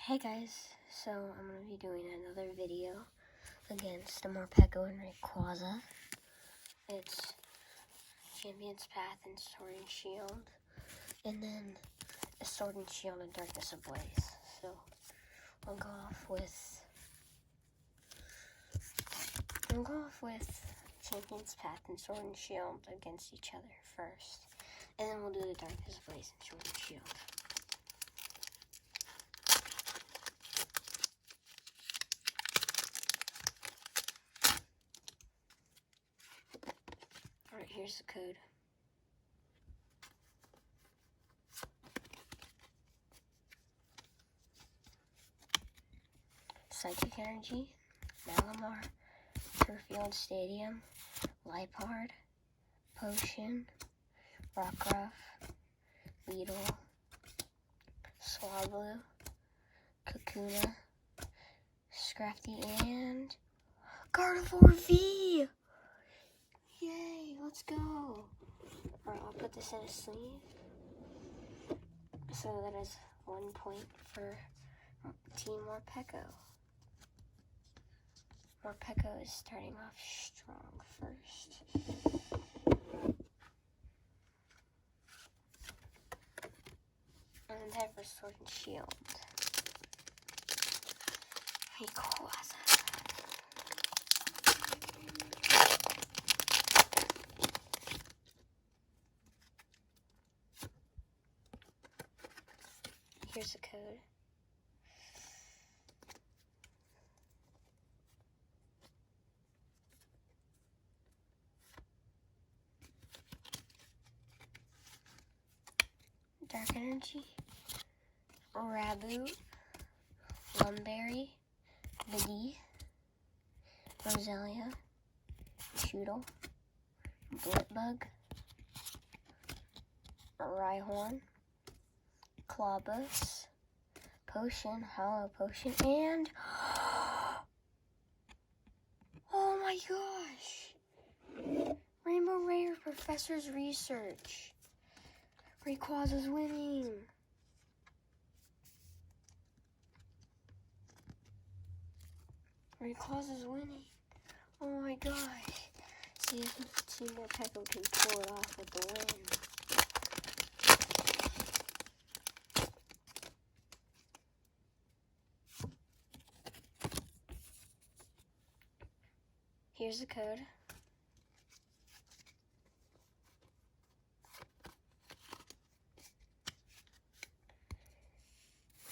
Hey guys, so I'm going to be doing another video against the morpeko and rayquaza. It's Champion's Path and Sword and Shield, and then a Sword and Shield and Darkness Ablaze. So I'll go off with Champion's Path and Sword and Shield against each other first, and then we'll do the Darkness Ablaze and Sword and Shield. Alright, here's the code. Psychic Energy, Malamar, Turfield Stadium, Lipard, Potion, Rockruff, Beetle, Swablu, Kakuna, Scrafty, and Gardevoir V! Yay, let's go! Alright, I'll put this in a sleeve. So that is 1 point for Team Morpeko. Morpeko is starting off strong first. And then head for Sword and Shield. Rayquaza. Here's the code. Dark Energy, Rabu, Lumberry, Biggie, Roselia, Choodle, Blitbug, Rhyhorn, Clawbus, Potion, Hollow Potion, and oh my gosh! Rainbow Rare Professor's Research. Rayquaza's winning. Rayquaza's winning. Oh my gosh. See if Team Morpeko can pull it off with the win. Here's the code.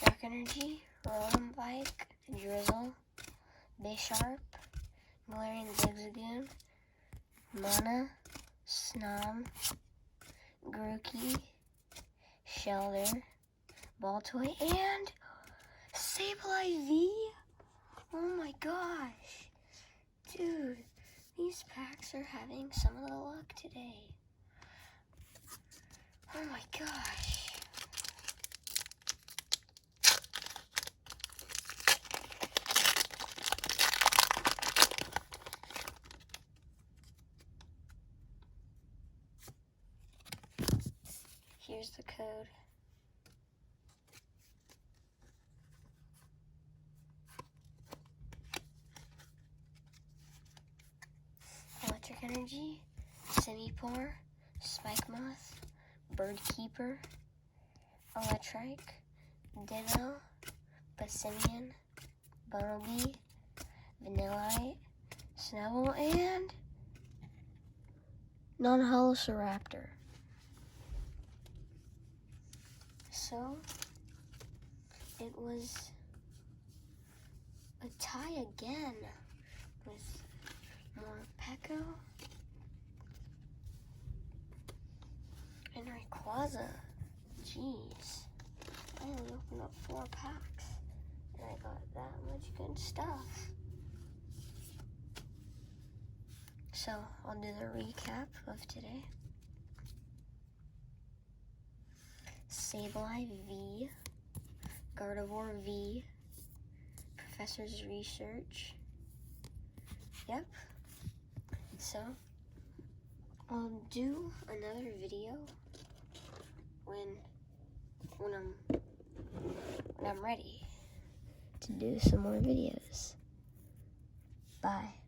Dark Energy, Rotom Bike, Drizzle, Bisharp, Galarian Zigzagoon, Mana, Snom, Grookey, Shelter, Baltoy, and Sableye V? Oh my gosh. Dude, these packs are having some of the luck today. Oh my gosh. Here's the code. Electric Energy, Simipour, Spike Moth, Birdkeeper, Electrike, Ditto, Basimian, Bumblebee, Vanillite, Snubbull, and Non-Velociraptor. So, it was a tie again with Morpeko and Rayquaza. Jeez. I only opened up 4 packs and I got that much good stuff. So, I'll do the recap of today. Sableye V, Gardevoir V, Professor's Research. Yep. So, I'll do another video when I'm ready. to do some more videos. Bye.